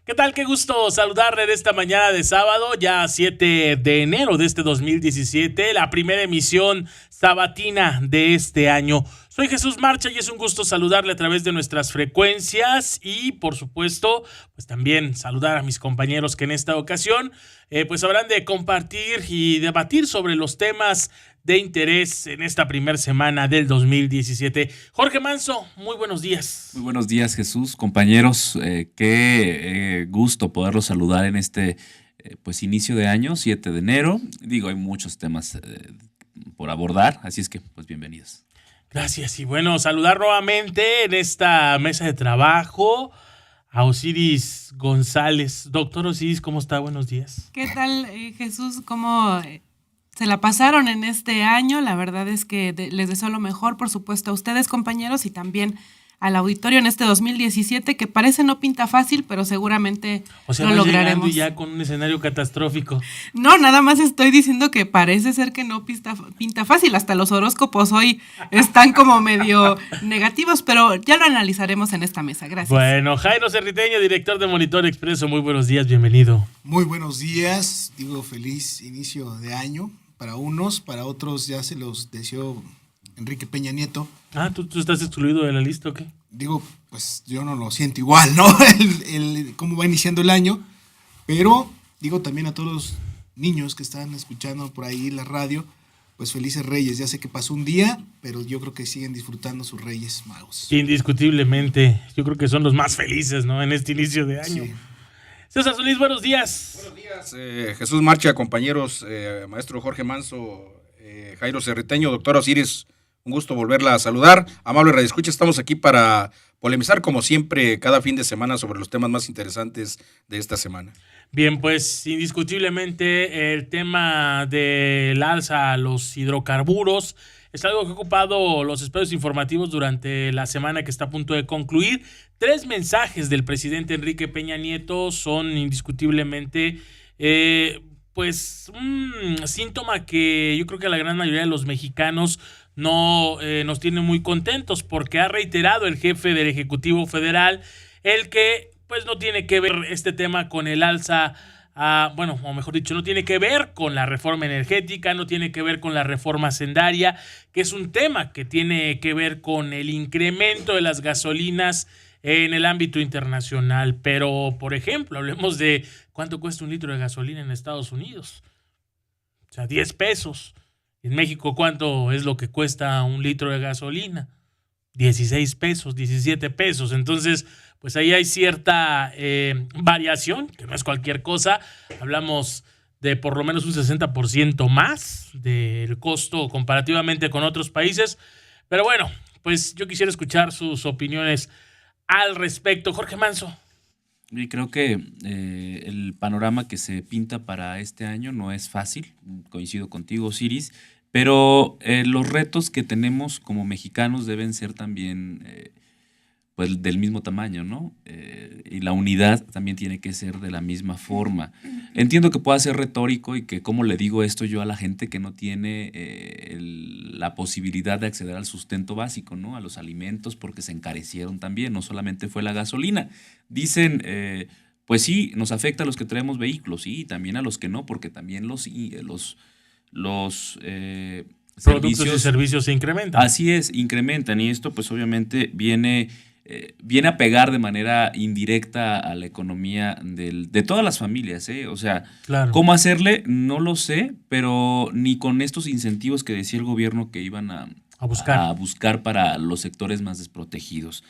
¿Qué tal? Qué gusto saludarle en esta mañana de sábado, ya 7 de enero de este 2017, la primera emisión sabatina de este año. Soy Jesús Marcha y es un gusto saludarle a través de nuestras frecuencias y, por supuesto, pues también saludar a mis compañeros que en esta ocasión pues habrán de compartir y debatir sobre los temas de interés en esta primera semana del 2017. Jorge Manso, muy buenos días. Muy buenos días, Jesús, compañeros. Qué gusto poderlos saludar en este pues inicio de año, 7 de enero. Digo, hay muchos temas por abordar, así es que pues bienvenidos. Gracias y bueno, saludar nuevamente en esta mesa de trabajo a Osiris González. Doctor Osiris, ¿cómo está? Buenos días. ¿Qué tal, Jesús? ¿Cómo se la pasaron en este año? La verdad es que les deseo lo mejor, por supuesto, a ustedes, compañeros, y también al auditorio en este 2017, que parece no pinta fácil, pero seguramente lo lograremos. Ya con un escenario catastrófico. No, nada más estoy diciendo que parece ser que no pinta fácil. Hasta los horóscopos hoy están como medio negativos, pero ya lo analizaremos en esta mesa. Gracias. Bueno, Jairo Cerriteño, director de Monitor Expreso, muy buenos días, bienvenido. Muy buenos días, digo feliz inicio de año para unos, para otros ya se los deseó Enrique Peña Nieto. ¿Tú estás excluido de la lista o qué? Digo, pues yo no lo siento igual, ¿no? Cómo va iniciando el año, pero digo también a todos los niños que están escuchando por ahí la radio, pues felices Reyes. Ya sé que pasó un día, pero yo creo que siguen disfrutando sus Reyes Magos. Indiscutiblemente, yo creo que son los más felices, ¿no? En este inicio de año. Sí. César Solís, buenos días. Buenos días, Jesús Marcha, compañeros, maestro Jorge Manso, Jairo Cerriteño, doctor Osiris. Un gusto volverla a saludar. Amable radioescucha, estamos aquí para polemizar como siempre cada fin de semana sobre los temas más interesantes de esta semana. Bien, pues indiscutiblemente el tema del alza a los hidrocarburos es algo que ha ocupado los espacios informativos durante la semana que está a punto de concluir. 3 mensajes del presidente Enrique Peña Nieto son indiscutiblemente pues un síntoma que yo creo que la gran mayoría de los mexicanos no nos tiene muy contentos, porque ha reiterado el jefe del Ejecutivo Federal el que pues no tiene que ver este tema con el alza, o mejor dicho, no tiene que ver con la reforma energética, no tiene que ver con la reforma hacendaria, que es un tema que tiene que ver con el incremento de las gasolinas en el ámbito internacional. Pero, por ejemplo, hablemos de cuánto cuesta un litro de gasolina en Estados Unidos. O sea, 10 pesos. En México, ¿cuánto es lo que cuesta un litro de gasolina? 16 pesos, 17 pesos. Entonces, pues ahí hay cierta variación, que no es cualquier cosa. Hablamos de por lo menos un 60% más del costo comparativamente con otros países. Pero bueno, pues yo quisiera escuchar sus opiniones al respecto. Jorge Manso. Y creo que el panorama que se pinta para este año no es fácil, coincido contigo, Osiris, pero los retos que tenemos como mexicanos deben ser también pues del mismo tamaño, ¿no? Y la unidad también tiene que ser de la misma forma. Entiendo que pueda ser retórico y que cómo le digo esto yo a la gente que no tiene la posibilidad de acceder al sustento básico, ¿no? A los alimentos, porque se encarecieron también, no solamente fue la gasolina. Dicen, pues sí, nos afecta a los que traemos vehículos, sí, y también a los que no, porque también los productos y servicios se incrementan. Así es, incrementan, y esto pues obviamente viene a pegar de manera indirecta a la economía de todas las familias, ¿eh? O sea, claro. ¿Cómo hacerle? No lo sé, pero ni con estos incentivos que decía el gobierno que iban a buscar para los sectores más desprotegidos.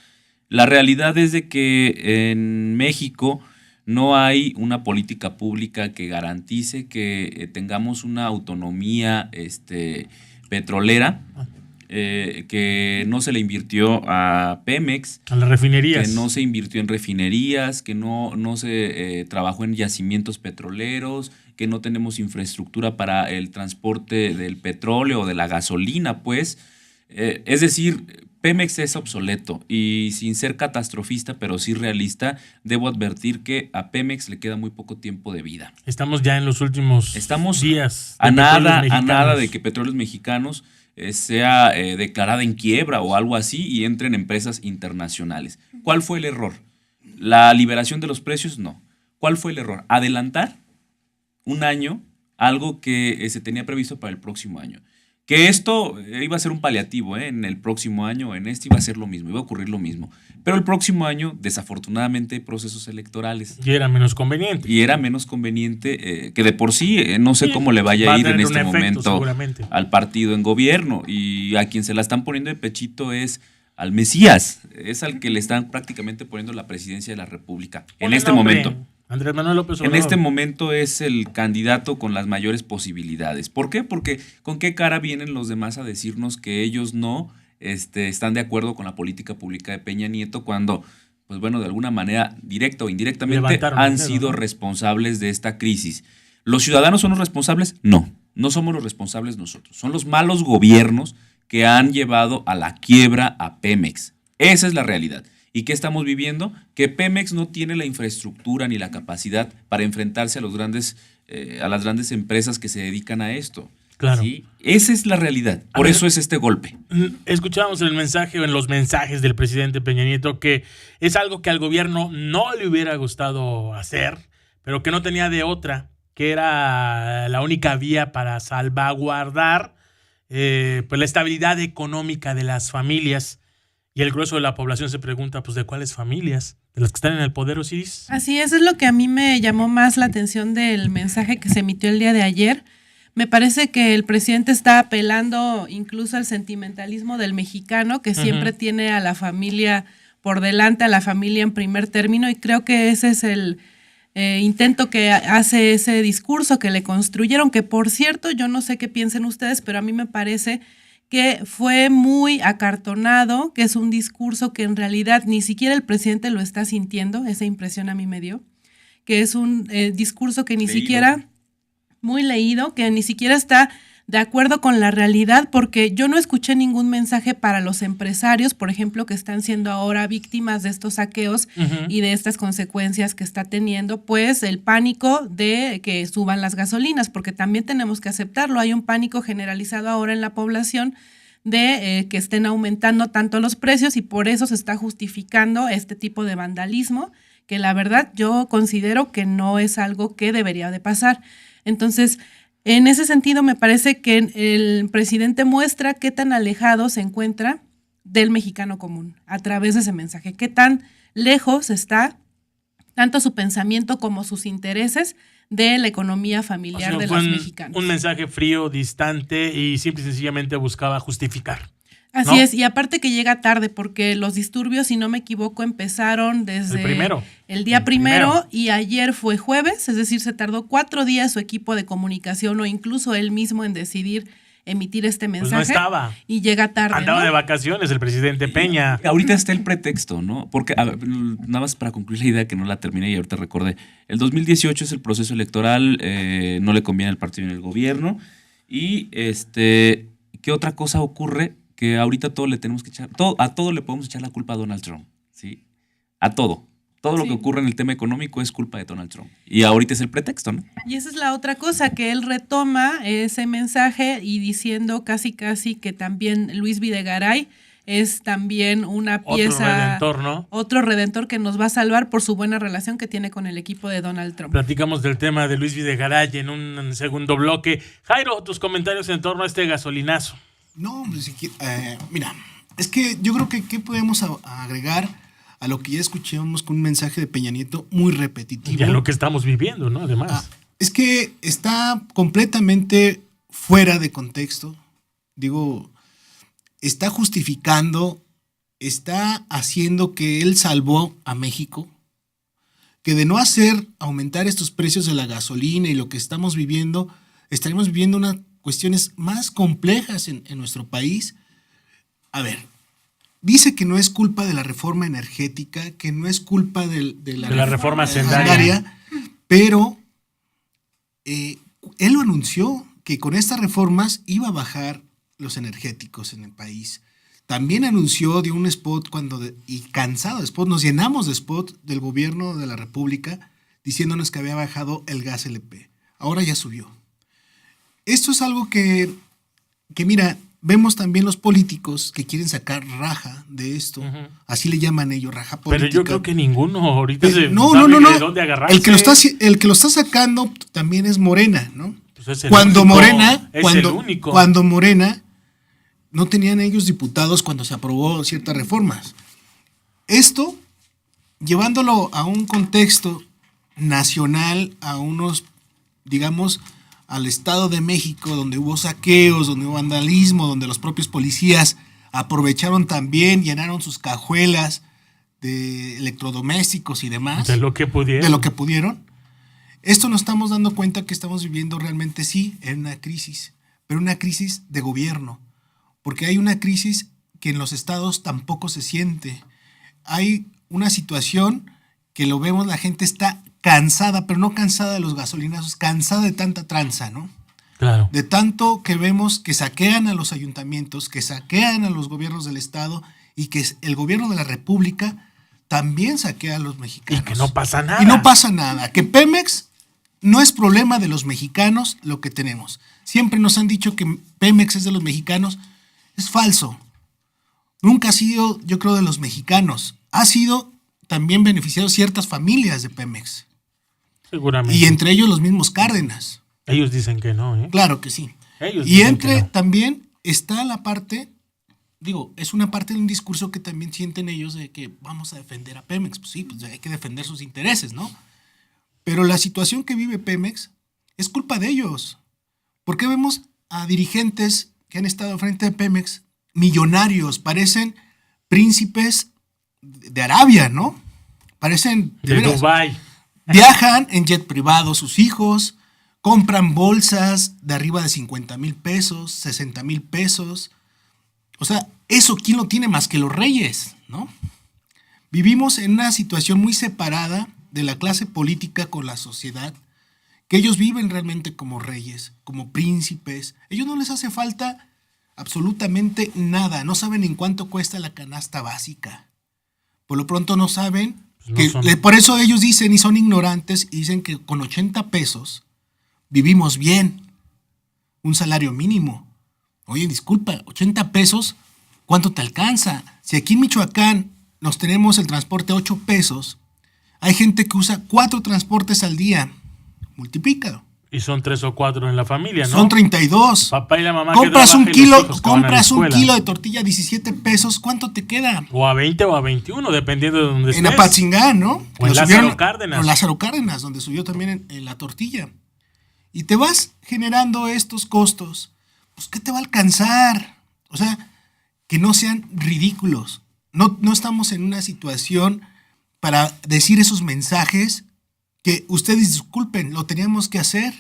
La realidad es de que en México no hay una política pública que garantice que tengamos una autonomía petrolera, que no se le invirtió a Pemex, a las refinerías, que no se invirtió en refinerías, que no se trabajó en yacimientos petroleros, que no tenemos infraestructura para el transporte del petróleo o de la gasolina, pues. Es decir, Pemex es obsoleto y sin ser catastrofista, pero sí realista, debo advertir que a Pemex le queda muy poco tiempo de vida. Estamos ya en los últimos días. A nada de que Petróleos Mexicanos sea declarada en quiebra o algo así y entren empresas internacionales. ¿Cuál fue el error? ¿La liberación de los precios? No. ¿Cuál fue el error? Adelantar un año algo que se tenía previsto para el próximo año. Que esto iba a ser un paliativo, en el próximo año, en este iba a ser lo mismo, iba a ocurrir lo mismo. Pero el próximo año, desafortunadamente, hay procesos electorales. Y era menos conveniente. Y era menos conveniente, que de por sí, no sé cómo le vaya a ir en tener este un efecto, momento seguramente. al partido en gobierno. Y a quien se la están poniendo de pechito es al Mesías, es al que le están prácticamente poniendo la presidencia de la República en Ponle este nombre, momento. Andrés Manuel López En Obrador. este momento es el candidato con las mayores posibilidades. ¿Por qué? Porque ¿con qué cara vienen los demás a decirnos que ellos no están de acuerdo con la política pública de Peña Nieto cuando, pues bueno, de alguna manera, directa o indirectamente, Levantaron han el dedo, sido ¿no? responsables de esta crisis? ¿Los ciudadanos son los responsables? No somos los responsables nosotros. Son los malos gobiernos que han llevado a la quiebra a Pemex. Esa es la realidad. ¿Y qué estamos viviendo? Que Pemex no tiene la infraestructura ni la capacidad para enfrentarse a las grandes empresas que se dedican a esto. Claro. ¿Sí? Esa es la realidad. Por eso es este golpe. Escuchábamos en los mensajes del presidente Peña Nieto que es algo que al gobierno no le hubiera gustado hacer, pero que no tenía de otra, que era la única vía para salvaguardar pues la estabilidad económica de las familias. Y el grueso de la población se pregunta, pues, ¿de cuáles familias? ¿De las que están en el poder, Osiris? Así es lo que a mí me llamó más la atención del mensaje que se emitió el día de ayer. Me parece que el presidente está apelando incluso al sentimentalismo del mexicano, que siempre tiene a la familia por delante, a la familia en primer término, y creo que ese es el intento que hace ese discurso que le construyeron, que por cierto, yo no sé qué piensen ustedes, pero a mí me parece que fue muy acartonado, que es un discurso que en realidad ni siquiera el presidente lo está sintiendo, esa impresión a mí me dio, que es un discurso que ni siquiera, muy leído, que ni siquiera está de acuerdo con la realidad, porque yo no escuché ningún mensaje para los empresarios, por ejemplo, que están siendo ahora víctimas de estos saqueos y de estas consecuencias que está teniendo, pues el pánico de que suban las gasolinas, porque también tenemos que aceptarlo, hay un pánico generalizado ahora en la población de que estén aumentando tanto los precios y por eso se está justificando este tipo de vandalismo, que la verdad yo considero que no es algo que debería de pasar. Entonces, en ese sentido, me parece que el presidente muestra qué tan alejado se encuentra del mexicano común a través de ese mensaje, qué tan lejos está tanto su pensamiento como sus intereses de la economía familiar de los mexicanos. Un mensaje frío, distante y simple y sencillamente buscaba justificar. Así es, y aparte que llega tarde, porque los disturbios, si no me equivoco, empezaron desde el día primero y ayer fue jueves, es decir, se tardó 4 días su equipo de comunicación o incluso él mismo en decidir emitir este mensaje. Pues no estaba. Y llega tarde. Andaba de vacaciones el presidente Peña. Ahorita está el pretexto, ¿no? Porque, a ver, nada más para concluir la idea que no la terminé y ahorita recordé. El 2018 es el proceso electoral, no le conviene al partido ni al gobierno. Y, ¿qué otra cosa ocurre? Que ahorita todo le tenemos que echar, a todo le podemos echar la culpa a Donald Trump, ¿sí? A todo. Todo lo que ocurre en el tema económico es culpa de Donald Trump. Y ahorita es el pretexto, ¿no? Y esa es la otra cosa, que él retoma ese mensaje y diciendo casi que también Luis Videgaray es también una pieza, otro redentor, ¿no? Otro redentor que nos va a salvar por su buena relación que tiene con el equipo de Donald Trump. Platicamos del tema de Luis Videgaray en un segundo bloque. Jairo, tus comentarios en torno a este gasolinazo. No, mira, es que yo creo que ¿qué podemos agregar a lo que ya escuchamos con un mensaje de Peña Nieto muy repetitivo? Y a lo que estamos viviendo, ¿no? Además. Es que está completamente fuera de contexto. Digo, está justificando, está haciendo que él salvó a México, que de no hacer aumentar estos precios de la gasolina y lo que estamos viviendo, estaríamos viviendo unas cuestiones más complejas en nuestro país. A ver, dice que no es culpa de la reforma energética, que no es culpa de la reforma hacendaria, pero él lo anunció, que con estas reformas iba a bajar los energéticos en el país. También anunció de un spot y cansado de spot, nos llenamos de spot del gobierno de la República diciéndonos que había bajado el gas LP. Ahora ya subió. Esto es algo que mira, vemos también los políticos que quieren sacar raja de esto. Ujú. Así le llaman ellos, raja política. Pero yo creo que ninguno ahorita No. de dónde agarrarse. El que lo está sacando también es Morena, ¿no? Pues es el Cuando único, Morena, es cuando, el único. cuando Morena no tenían ellos diputados cuando se aprobó ciertas reformas. Esto, llevándolo a un contexto nacional, a unos, digamos, al Estado de México, donde hubo saqueos, donde hubo vandalismo, donde los propios policías aprovecharon también, llenaron sus cajuelas de electrodomésticos y demás, de lo que pudieron. de lo que pudieron. Esto nos estamos dando cuenta que estamos viviendo realmente sí en una crisis, pero una crisis de gobierno, porque hay una crisis que en los estados tampoco se siente. Hay una situación que lo vemos, la gente está cansada, pero no cansada de los gasolinazos, cansada de tanta tranza, ¿no? Claro. De tanto que vemos que saquean a los ayuntamientos, que saquean a los gobiernos del estado y que el gobierno de la república también saquea a los mexicanos. Y que no pasa nada. Y no pasa nada. Que Pemex no es problema de los mexicanos lo que tenemos. Siempre nos han dicho que Pemex es de los mexicanos. Es falso. Nunca ha sido, yo creo, de los mexicanos. Ha sido también beneficiado ciertas familias de Pemex. Seguramente. Y entre ellos los mismos Cárdenas. Ellos dicen que no, ¿eh? Claro que sí. Ellos Y dicen entre que no. también está la parte, digo, es una parte de un discurso que también sienten ellos de que vamos a defender a Pemex. Pues sí, pues hay que defender sus intereses, ¿no? Pero la situación que vive Pemex es culpa de ellos. ¿Por qué vemos a dirigentes que han estado frente a Pemex, millonarios, parecen príncipes de Arabia, ¿no? Parecen De veras, Dubái. viajan en jet privado sus hijos, compran bolsas de arriba de 50,000 pesos, 60,000 pesos. O sea, eso ¿quién lo tiene más que los reyes, no? Vivimos en una situación muy separada de la clase política con la sociedad, que ellos viven realmente como reyes, como príncipes. A ellos no les hace falta absolutamente nada. No saben en cuánto cuesta la canasta básica. Por lo pronto no saben. Pues no Que, son. por eso ellos dicen y son ignorantes y dicen que con 80 pesos vivimos bien. Un salario mínimo. Oye, disculpa, 80 pesos, ¿cuánto te alcanza? Si aquí en Michoacán nos tenemos el transporte a 8 pesos, hay gente que usa 4 transportes al día. Multiplícalo. Y son 3 o 4 en la familia, ¿no? Son 32. Papá y la mamá Compras que un trabajan y los kilo, hijos que van a la compras un escuela. kilo de tortilla a 17 pesos, ¿cuánto te queda? O a 20 o a 21, dependiendo de donde En estés. Apatzingán, ¿no? O en Lo Lázaro subieron- Cárdenas. o en Lázaro Cárdenas, donde subió también en la tortilla. Y te vas generando estos costos. Pues, ¿qué te va a alcanzar? O sea, que no sean ridículos. No estamos en una situación para decir esos mensajes que ustedes disculpen, lo teníamos que hacer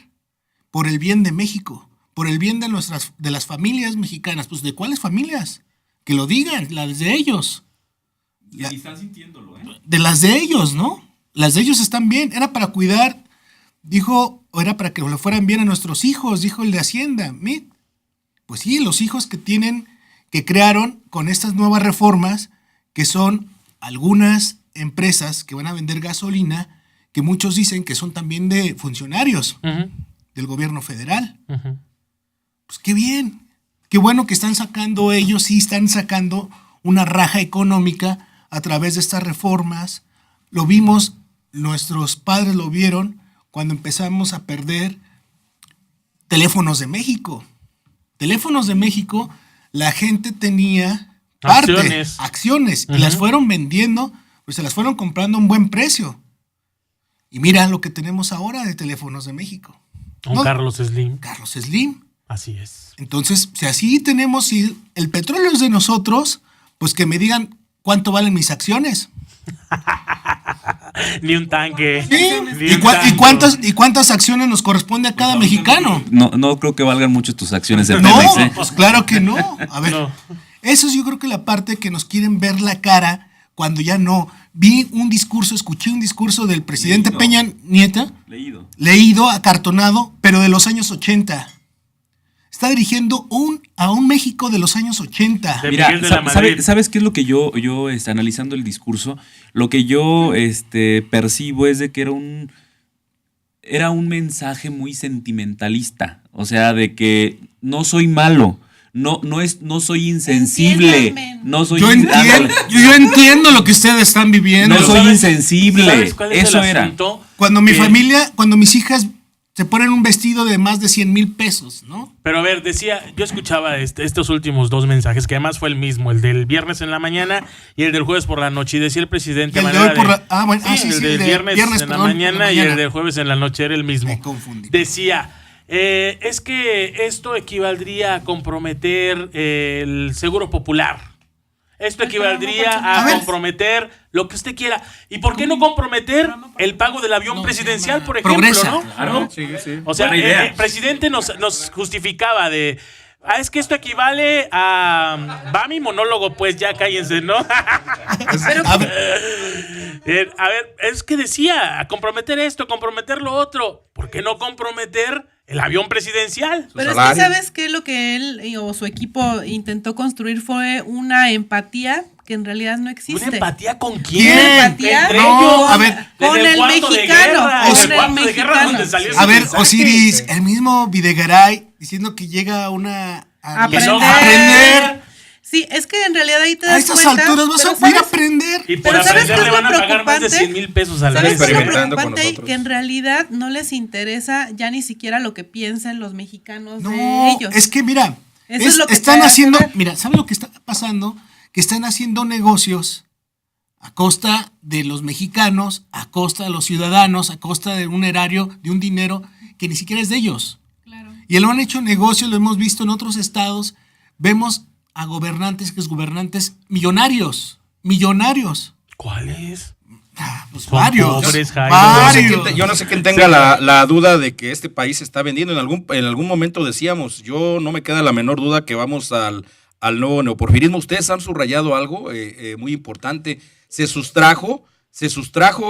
por el bien de México, por el bien de las familias mexicanas. Pues, ¿de cuáles familias? Que lo digan, las de ellos. Y están sintiéndolo, ¿eh? De las de ellos, ¿no? Las de ellos están bien. Era para cuidar, dijo, o era para que le fueran bien a nuestros hijos, dijo el de Hacienda. Pues sí, los hijos que crearon con estas nuevas reformas, que son algunas empresas que van a vender gasolina, que muchos dicen que son también de funcionarios Ujú, del gobierno federal. ujú. Pues qué bien, qué bueno que están sacando ellos, sí están sacando una raja económica a través de estas reformas. Lo vimos, nuestros padres lo vieron cuando empezamos a perder teléfonos de México. Teléfonos de México, la gente tenía acciones y Ujú. las fueron vendiendo, pues se las fueron comprando a un buen precio. Y mira lo que tenemos ahora de teléfonos de México. Un No, Carlos Slim. Carlos Slim. Así es. Entonces, si así tenemos, si el petróleo es de nosotros, pues que me digan cuánto valen mis acciones. Ni un tanque. Ni ¿Y, un tanque. y cuántas acciones nos corresponde a cada mexicano? No creo que valgan mucho tus acciones de No, Pemex, ¿eh? pues claro que no. A ver, No. eso es yo creo que la parte que nos quieren ver la cara cuando ya no. Vi un discurso, escuché un discurso del presidente Leído. Peña Nieto, leído, acartonado, pero de los años 80. Está dirigiendo a un México de los años 80. De Mira, Miguel de la Madrid. ¿sabes qué es lo que yo analizando el discurso? Lo que yo percibo es de que era un mensaje muy sentimentalista. O sea, de que no soy malo, no soy insensible. Entiéndanme. No soy Yo entiendo lo que ustedes están viviendo. No soy ¿Sabes- insensible. ¿sabes cuál es Eso el era. asunto? Cuando mi Que- familia, cuando mis hijas se ponen un vestido de más de 100,000 pesos, ¿no? Pero a ver, yo escuchaba estos últimos dos mensajes, que además fue el mismo, el del viernes en la mañana y el del jueves por la noche. Y decía el presidente... Y el de manera hoy por la- ah, bueno, sí, sí, el sí, del el de viernes en la perdón, mañana y el del jueves en la noche era el mismo. Me confundí. Decía, es que esto equivaldría a comprometer el seguro popular. Esto equivaldría A a ver. comprometer lo que usted quiera. ¿Y por qué no comprometer el pago del avión presidencial, por ejemplo? Progresa. ¿no? Claro. Sí, sí. O sea, Buena idea. el presidente nos justificaba de... es que esto equivale a... Va mi monólogo, pues ya cállense, ¿no? Pero A ver, A ver, es que decía, a comprometer esto, comprometer lo otro. ¿Por qué no comprometer el avión presidencial? Pero es salario. que, ¿sabes qué? Lo que él o su equipo intentó construir fue una empatía que en realidad no existe. ¿Una empatía con ¿Quién? quién? Una empatía Entre No, ellos. a ver. Con En el cuarto de mexicano, guerra, con en el cuarto de guerra mexicano. donde salió ese a ver, mensaje. Osiris, el mismo Videgaray diciendo que llega a Que no- aprender. Sí, es que en realidad ahí te A das estas cuenta. alturas vas pero a ir a ¿sabes? aprender. Y por Pero ¿sabes qué aprender es le lo van a pagar más de preocupante? 100,000 pesos al ¿Sabes mes. qué es lo Experimentando con preocupante? nosotros. Que en realidad no les interesa ya ni siquiera lo que piensen los mexicanos de No, ellos. es que mira, Eso es lo que están te hace haciendo, ver. mira, ¿saben lo que está pasando? Que están haciendo negocios a costa de los mexicanos, a costa de los ciudadanos, a costa de un erario, de un dinero que ni siquiera es de ellos. Claro. Y lo han hecho negocios, lo hemos visto en otros estados. Vemos a gobernantes, millonarios. ¿Cuál es? Pues Son varios. pobres, Jairo. Varios. Yo no sé quién tenga la duda de que este país se está vendiendo. En algún momento decíamos, yo no me queda la menor duda que vamos al nuevo neoporfirismo. Ustedes han subrayado algo muy importante. Se sustrajo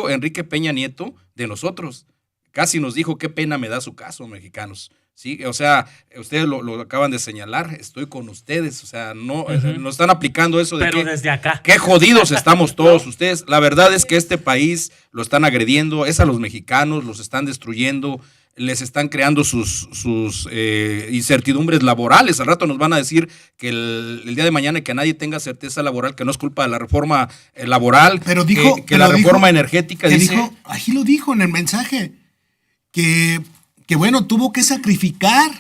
Enrique Peña Nieto de nosotros. Casi nos dijo, qué pena me da su caso, mexicanos. Sí, o sea, ustedes lo acaban de señalar, estoy con ustedes, o sea, no nos están aplicando eso de Pero que desde acá. qué jodidos estamos todos ustedes. La verdad es que este país lo están agrediendo, es a los mexicanos, los están destruyendo, les están creando sus incertidumbres laborales. Al rato nos van a decir que el día de mañana que nadie tenga certeza laboral, que no es culpa de la reforma laboral, Pero dijo que la pero dijo- reforma energética que dice... dijo, ahí lo dijo en el mensaje, que bueno, tuvo que sacrificar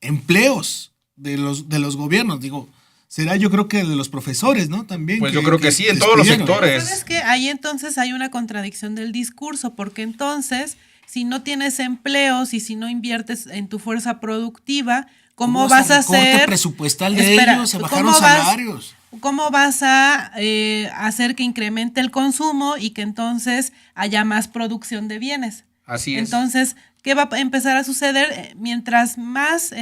empleos de los gobiernos. Digo, será yo creo que de los profesores, ¿no? También. Pues yo creo que sí, en todos los despidieron. sectores. ¿Sabes qué? Ahí entonces hay una contradicción del discurso, porque entonces, si no tienes empleos y si no inviertes en tu fuerza productiva, ¿cómo Hubo vas a recorte hacer? presupuestal de Espera, ellos, se bajaron ¿cómo vas- salarios. ¿Cómo vas a hacer que incremente el consumo y que entonces haya más producción de bienes? Así es. Entonces, ¿qué va a empezar a suceder? Mientras más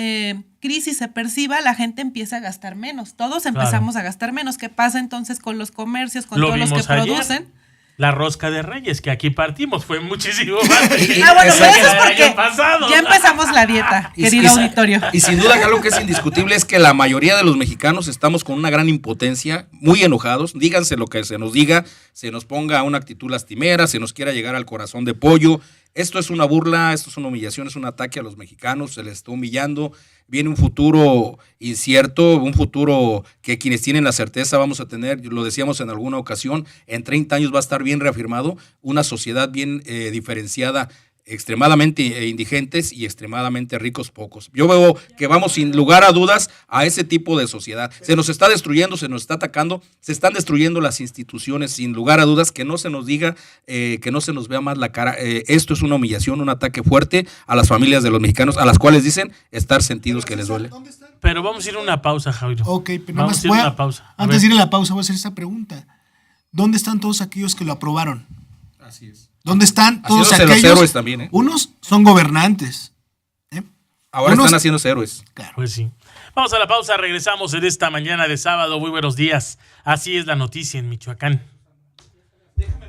crisis se perciba, la gente empieza a gastar menos. Todos empezamos a gastar menos. ¿Qué pasa entonces con los comercios, con Lo todos los que vimos ayer. producen? La rosca de Reyes, que aquí partimos, fue muchísimo más. Ah, bueno, pero eso es El porque año pasado. ya empezamos la dieta, Y- querido y- auditorio. Y sin duda algo que es indiscutible es que la mayoría de los mexicanos estamos con una gran impotencia, muy enojados, díganse lo que se nos diga, se nos ponga una actitud lastimera, se nos quiera llegar al corazón de pollo. Esto es una burla, esto es una humillación, es un ataque a los mexicanos, se les está humillando. Viene un futuro incierto, un futuro que quienes tienen la certeza vamos a tener, lo decíamos en alguna ocasión, en 30 años va a estar bien reafirmado, una sociedad bien diferenciada, extremadamente indigentes y extremadamente ricos pocos. Yo veo que vamos sin lugar a dudas a ese tipo de sociedad. Se nos está destruyendo, se nos está atacando, se están destruyendo las instituciones sin lugar a dudas, que no se nos diga, que no se nos vea más la cara. Esto es una humillación, un ataque fuerte a las familias de los mexicanos, a las cuales dicen estar sentidos que les duele. ¿Dónde están? Pero vamos a ir a una pausa, Jairo. Ok, pero nada vamos más a ir a una pausa. A antes ver. de ir a la pausa voy a hacer esta pregunta. ¿Dónde están todos aquellos que lo aprobaron? Así es. ¿Dónde están todos Haciéndose los aquellos? héroes también, ¿eh? Unos son gobernantes. Ahora Unos- están haciendo héroes. Claro. Pues sí. Vamos a la pausa, regresamos en esta mañana de sábado. Muy buenos días. Así es la noticia en Michoacán. Déjame